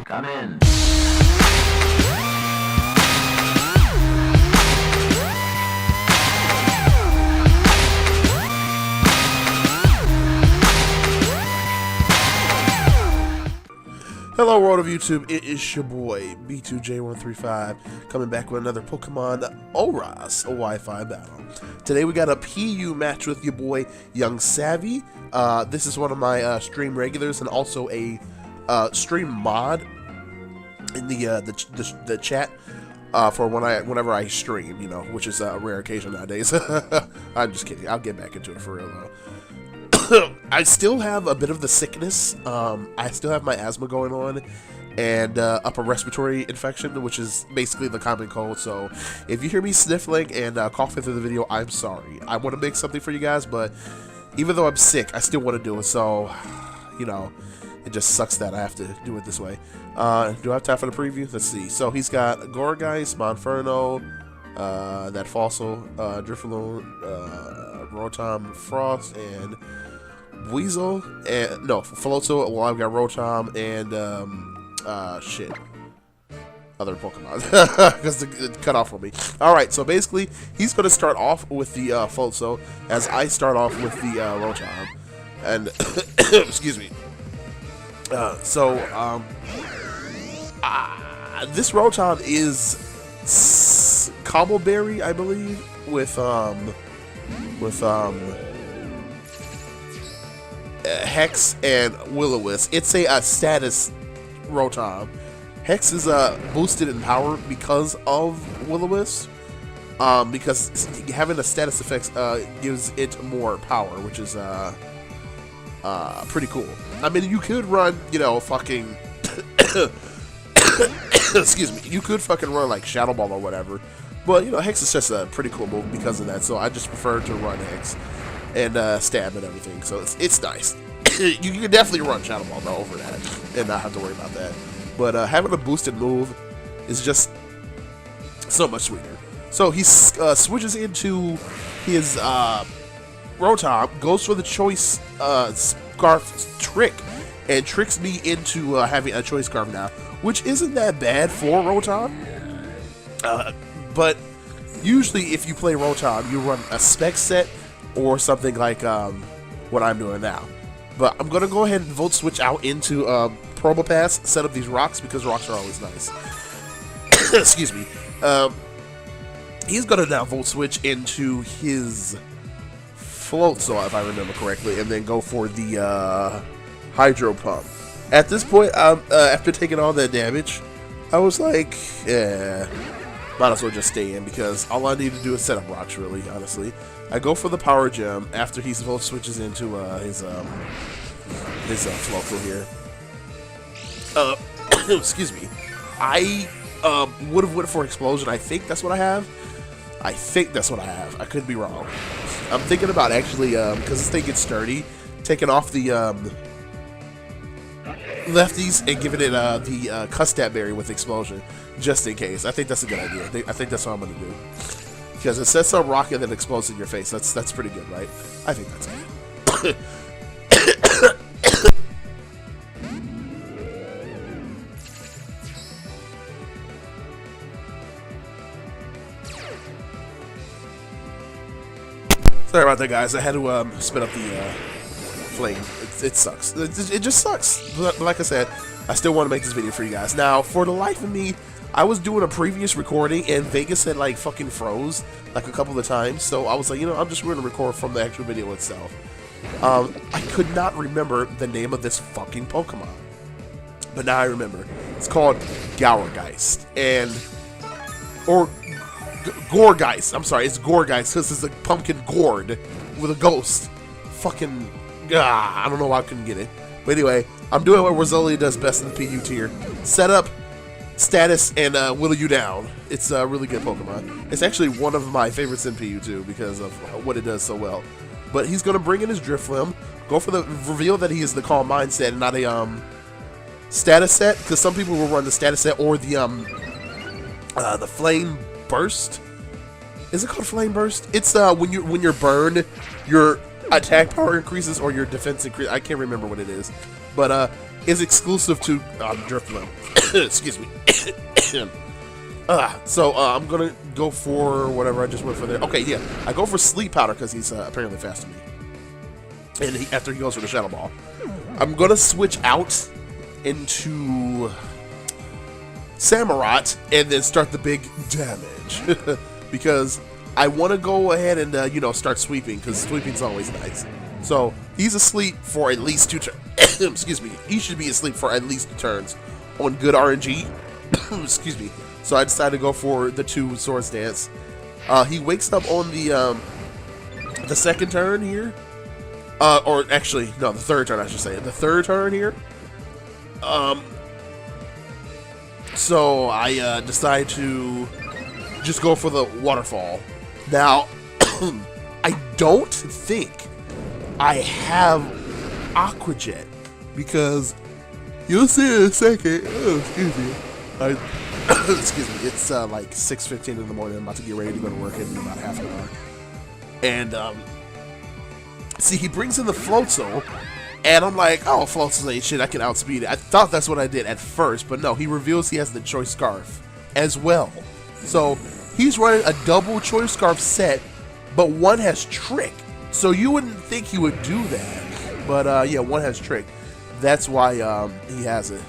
come in. Hello world of YouTube, it is your boy B2J135 coming back with another Pokemon ORAS Wi-Fi Battle. Today we got a PU match with your boy Young Savvy. This is one of my stream regulars and also a stream mod in the chat for whenever I stream, you know, which is a rare occasion nowadays. I'm just kidding. I'll get back into it for real though. I still have a bit of the sickness. I still have my asthma going on and upper respiratory infection, which is basically the common cold. So if you hear me sniffling and coughing through the video, I'm sorry. I want to make something for you guys, but even though I'm sick, I still want to do it. So, you know, it just sucks that I have to do it this way. Do I have time for the preview? Let's see. So he's got Gourgeist, Monferno, that Fossil, Drifloon, Rotom, Frost, and Weasel, and no, Floatzel. Well, I've got Rotom and shit, other Pokemon because it cut off for me. All right, so basically, he's going to start off with the Floatzel as I start off with the Rotom, and excuse me. This Rotom is Cobbleberry, I believe, with Hex and Will-O-Wisp. It's a status Rotom. Hex is boosted in power because of Will-O-Wisp. Because having a status effect gives it more power, which is pretty cool. I mean, you could run, you know, fucking excuse me, you could fucking run like Shadow Ball or whatever. But you know, Hex is just a pretty cool move because of that. So I just prefer to run Hex and stab and everything, so it's nice. You can definitely run Shadow Ball though over that and not have to worry about that. But having a boosted move is just so much sweeter. So he switches into his Rotom, goes for the Choice Scarf trick, and tricks me into having a Choice Scarf now, which isn't that bad for Rotom. But usually if you play Rotom, you run a spec set or something like what I'm doing now. But I'm going to go ahead and Volt Switch out into Probopass, set up these rocks because rocks are always nice. Excuse me. He's going to now Volt Switch into his Floatzel, if I remember correctly, and then go for the Hydro Pump. At this point, after taking all that damage, I was like, yeah, might as well just stay in because all I need to do is set up rocks, really, honestly. I go for the Power Gem after he Volt switches into his Floatzel here. Excuse me. I would have went for Explosion. I think that's what I have. I could be wrong. I'm thinking about actually, because this thing gets sturdy, taking off the lefties and giving it the Custap Berry with Explosion, just in case. I think that's a good idea. I think that's what I'm going to do. Because it sets up rocket that explodes in your face. That's pretty good, right? I think that's good. Sorry about that, guys. I had to spin up the flame. It sucks. It just sucks. But like I said, I still want to make this video for you guys. Now, for the life of me, I was doing a previous recording and Vegas had like fucking froze like a couple of times. So I was like, you know, I'm just going to record from the actual video itself. I could not remember the name of this fucking Pokemon. But now I remember. It's called Gourgeist. Or Gourgeist. I'm sorry, it's Gourgeist because it's a pumpkin gourd with a ghost. Fucking, I don't know why I couldn't get it. But anyway, I'm doing what Rosalia does best in the PU tier. Set up, status, and whittle you down. It's a really good Pokemon. It's actually one of my favorites in PU too because of what it does so well. But he's going to bring in his Drifloon, go for the reveal that he is the Calm Mindset and not a status set, because some people will run the status set or the Flame Burst. Is it called Flame Burst? It's when you're burned, your attack power increases or your defense increases. I can't remember what it is, but is exclusive to Drift Limb. Excuse me. So I'm gonna go for whatever I just went for there. Okay, yeah, I go for Sleep Powder because he's apparently faster than me. And after he goes for the Shadow Ball, I'm gonna switch out into Samurott and then start the big damage because I want to go ahead and you know, start sweeping because sweeping's always nice. So he's asleep for at least 2 turns. Excuse me. He should be asleep for at least 2 turns on good RNG. Excuse me. So I decided to go for the 2 Swords Dance. He wakes up on the 2nd turn here. Or actually, no, the 3rd turn, I should say. The 3rd turn here. So I decide to just go for the Waterfall. Now, I don't think I have Aqua Jet because you'll see in a second. Oh, excuse me. Excuse me. It's like 6:15 in the morning. I'm about to get ready to go to work in about half an hour. And see, he brings in the Floatzel, and I'm like, oh, Floatzel ain't shit. I can outspeed it. I thought that's what I did at first, but no. He reveals he has the Choice Scarf as well. So he's running a double Choice Scarf set, but one has Trick. So you wouldn't think he would do that, but yeah, one has Trick. That's why he has it.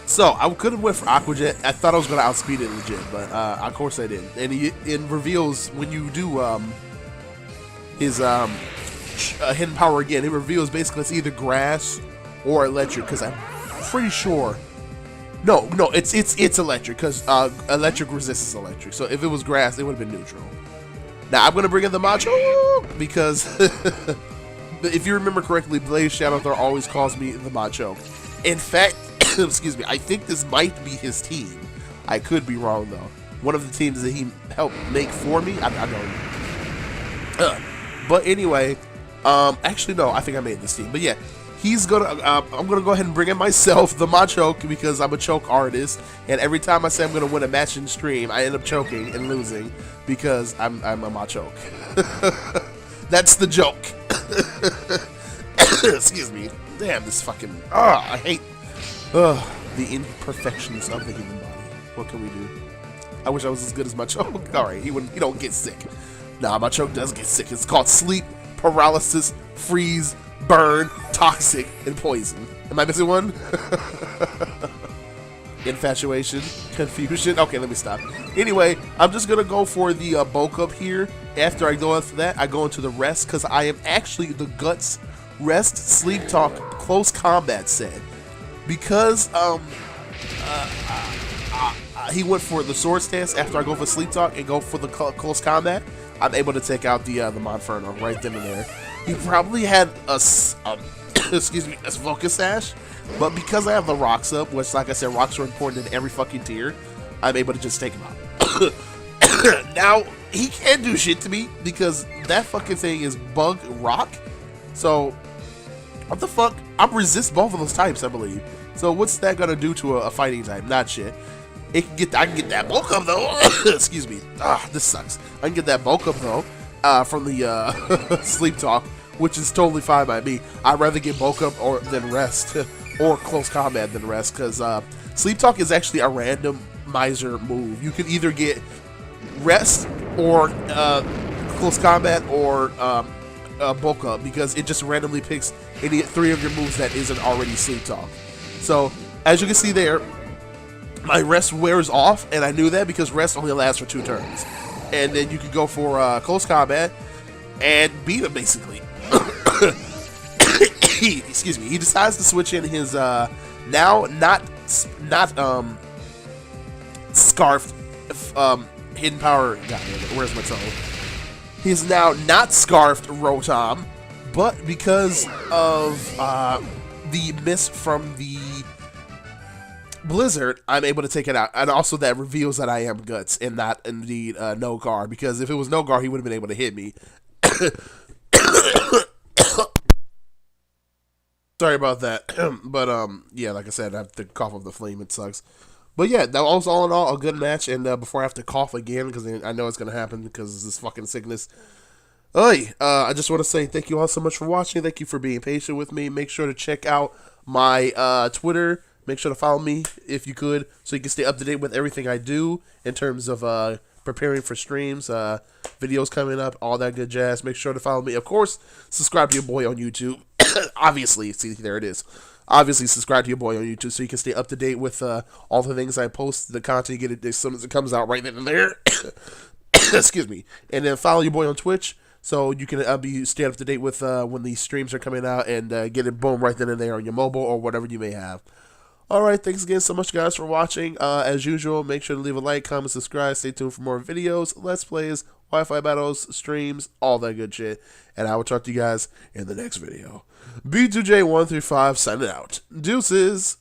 So I could have went for Aqua Jet. I thought I was going to outspeed it legit, but of course I didn't. And it reveals when you do his hidden power again, it reveals basically it's either grass or electric, because I'm pretty sure. No, it's electric, because electric resists electric. So if it was grass, it would have been neutral. Now I'm gonna bring in the Macho because if you remember correctly, Blaze Shadow Throw always calls me the Macho. In fact, excuse me, I think this might be his team. I could be wrong though. One of the teams that he helped make for me. I don't. But anyway, actually no, I think I made this team. But yeah, he's gonna. I'm gonna go ahead and bring in myself, the Machoke, because I'm a choke artist, and every time I say I'm gonna win a match in stream, I end up choking and losing because I'm a Machoke. That's the joke. Excuse me. Damn, this fucking. I hate the imperfections of the human body. What can we do? I wish I was as good as Machoke. All right, he don't get sick. Nah, Machoke does get sick. It's called sleep, paralysis, freeze, burn, toxic, and poison. Am I missing one? Infatuation, confusion. Okay, let me stop. Anyway, I'm just gonna go for the bulk up here. After I go after that, I go into the rest because I am actually the Guts Rest Sleep Talk Close Combat set. Because he went for the Sword Stance after I go for Sleep Talk and go for the Close Combat, I'm able to take out the Monferno right then and there. He probably had a excuse me, a Focus Sash, but because I have the rocks up, which, like I said, rocks are important in every fucking tier, I'm able to just take him out. Now, he can't do shit to me because that fucking thing is Bug Rock. So, what the fuck? I'm resist both of those types, I believe. So, what's that gonna do to a fighting type? Not shit. I can get that bulk up though. Excuse me. This sucks. I can get that bulk up though from the Sleep Talk, which is totally fine by me. I'd rather get bulk up than rest, or close combat than rest, because Sleep Talk is actually a randomizer move. You can either get rest or close combat or bulk up, because it just randomly picks any 3 of your moves that isn't already Sleep Talk. So as you can see there, my rest wears off, and I knew that because rest only lasts for 2 turns. And then you could go for close combat and beat him, basically. Excuse me. He decides to switch in his now not scarfed hidden power. Goddamn it, where's my tongue? He's now not scarfed Rotom, but because of the miss from the Blizzard, I'm able to take it out, and also that reveals that I am Guts and not indeed Nogar, because if it was Nogar, he would have been able to hit me. Sorry about that, but yeah, like I said, I have to cough up the flame. It sucks, but yeah, that was all in all a good match. And before I have to cough again, because I know it's gonna happen because of this fucking sickness, Hey, I just want to say thank you all so much for watching. Thank you for being patient with me. Make sure to check out my Twitter. Make sure to follow me if you could, so you can stay up to date with everything I do in terms of preparing for streams, videos coming up, all that good jazz. Make sure to follow me. Of course, subscribe to your boy on YouTube. Obviously, see, there it is. Obviously, subscribe to your boy on YouTube so you can stay up to date with all the things I post, the content, get it as soon as it comes out right then and there. Excuse me. And then follow your boy on Twitch so you can stay up to date with when these streams are coming out and get it boom right then and there on your mobile or whatever you may have. Alright, thanks again so much, guys, for watching. As usual, make sure to leave a like, comment, subscribe, stay tuned for more videos, Let's Plays, Wi-Fi battles, streams, all that good shit. And I will talk to you guys in the next video. B2J135 signing out. Deuces!